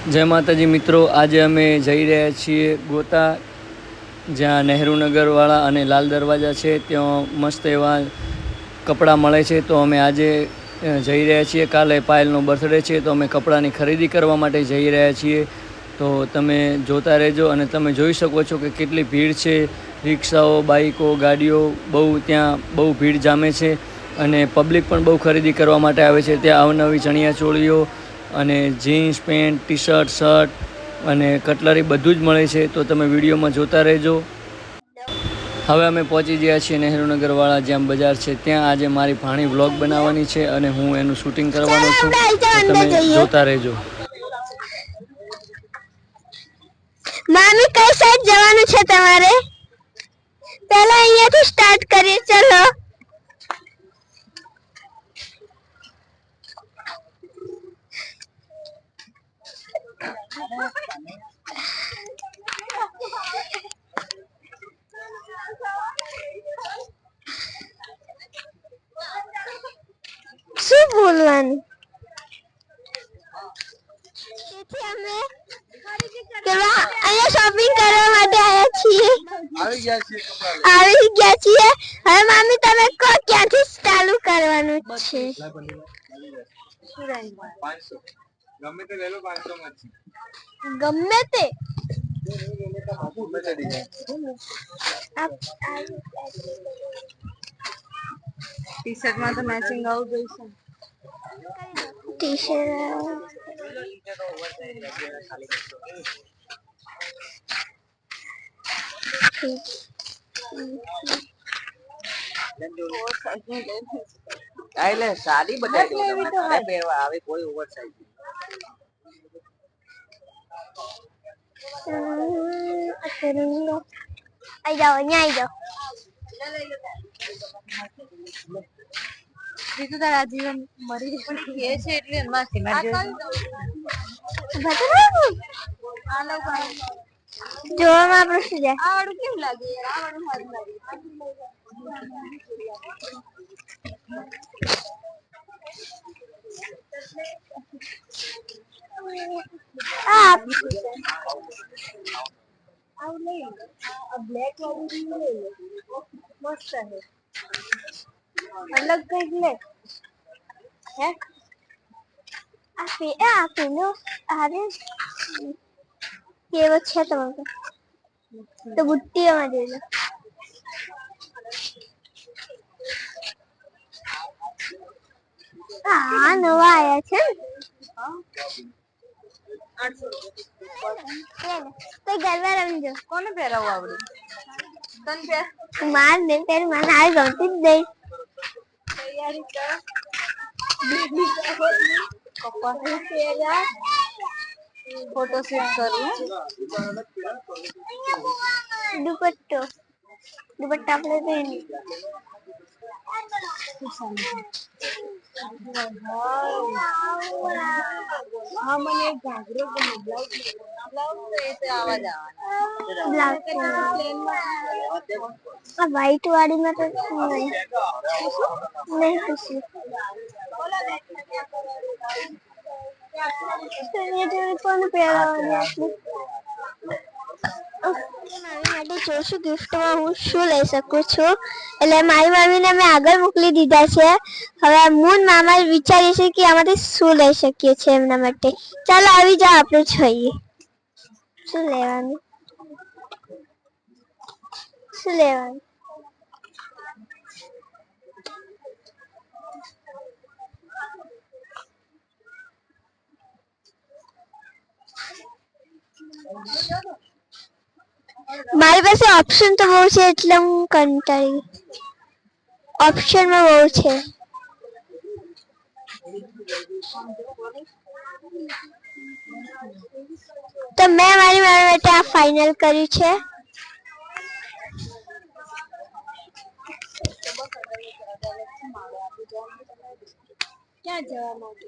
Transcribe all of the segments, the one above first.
જય માતાજી મિત્રો, આજે અમે જઈ રહ્યા છીએ ગોતા, જ્યાં નહેરુનગરવાળા અને લાલ દરવાજા છે ત્યાં મસ્ત એવા કપડાં મળે છે. તો અમે આજે જઈ રહ્યા છીએ. કાલે પાયલનો બર્થડે છે તો અમે કપડાની ખરીદી કરવા માટે જઈ રહ્યા છીએ. તો તમે જોતા રહેજો અને તમે જોઈ શકો છો કે કેટલી ભીડ છે. રિક્ષાઓ, બાઈકો, ગાડીઓ ત્યાં બહુ ભીડ જામે છે અને પબ્લિક પણ બહુ ખરીદી કરવા માટે આવે છે. ત્યાં અવનવી ચણિયા ચોળીઓ અને jeans pant, T shirt, shirt અને કટલરી બધું જ મળે છે. તો તમે વિડીયોમાં જોતા રહેજો. હવે અમે પહોંચી ગયા છીએ નહેરુનગરવાળા જ્યાં બજાર છે ત્યાં. આજે મારી ભાણી વ્લોગ બનાવવાની છે અને હું એનું શૂટિંગ કરવાનો છું. તો તમે જોતા રહેજો. મામી, કઈ સાઈડ જવાનું છે તમારે? પહેલા અહીંયાથી સ્ટાર્ટ કરીએ. ચલો. શું બોલવાનું? તેથી અમે અહીંયા શોપિંગ કરવા માટે આવ્યા છીએ. આવી ગયા છીએ. હવે મામી, તમે કહો ક્યાંથી ચાલુ કરવાનું છે? ગમે તે લઈ લો, 500 માં છે. ગમે તે ટી શર્ટમાં તો મેચિંગ આવું જોઈશે. ટી શર્ટ સારી બતાવી પહેરવા આવે કોઈ ઓવર સાઈઝ. આઈ જાઓ, અહીંયા આઈ જાઓ. બીજું તારા જીવન મરી છે એટલે એમાંથી જોવામાં આપણે શું જાય? આ વાળું કેવું લાગે યાર? આ વાળું સારું લાગે. બ્લેક વાળું મસ્ત છે. અલગ કઈક લે. હે આ પેલો આરે કેવો છે તમારે? તો બુટ્ટીઓમાં જોઈ લો. હા, નવા આયા છે. તો ગરબા રમજો. કોને પહેરાવું આવડે? માર ને પેર મને આ ગમતી જ નહીં. તૈયારી કર. ફોટોશૂટ કરું. દુપટ્ટો આપણે પહેરી. હા, મને ઘાઘરો ગમે. આ વ્હાઈટ વાળીમાં તો નહીં ખુશી. કોને પહેરાવાનું? મારી માટે જોશું ગિફ્ટમાં હું શું લઈ શકું છું. એટલે મારી મમ્મીને મેં આગળ મોકલી દીધા છે. હવે હું મામા વિચારીએ છીએ કે આમાંથી શું લઈ શકીએ છીએ એમના માટે. ચાલો આવી જાઓ, આપણે જોઈએ શું લેવાનું. શું લેવાનું? મારી પાસે ઓપ્શન તો બહુ છે એટલે હું કંટાળી. ઓપ્શનમાં બહુ છે. તો મેં મારી માટે આ ફાઇનલ કર્યું છે. ક્યાં જવા માટે?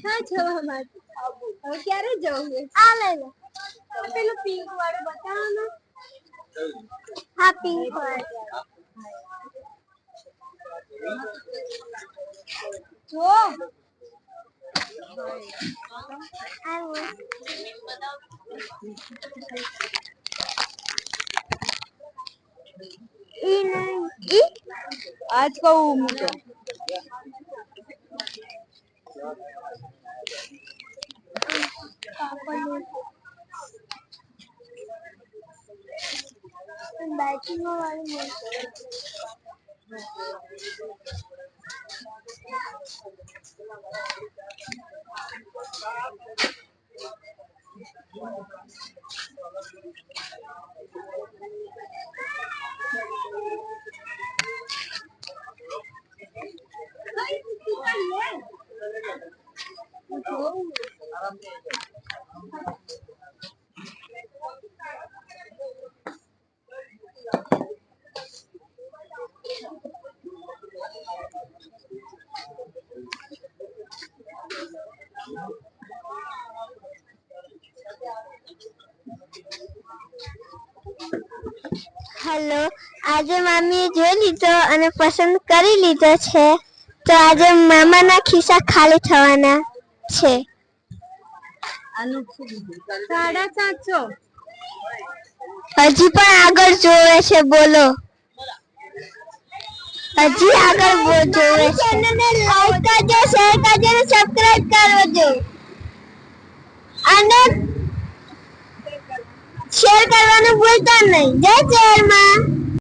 ક્યાં જવા માટે? હવે ક્યારે જવું? આ લઈ લો. પેલું પિંક વાળું બતાવો ને. હા, પિંક વાળું. જો આજ કહું હું તો હેલો, આજે મામીએ જોઈ લીધો અને પસંદ કરી લીધો છે, તો આજે મામાના ખિસ્સા ખાલી થવાના છે. 750. હજી પણ આગળ જોવે છે, બોલો. હજી આગળ જોવે છે. ચેનલને લાઈક કરજો, શેર કરજો અને સબસ્ક્રાઇબ કરજો. અને શેર કરવાનું ભૂલતા નહીં. જય જય માં.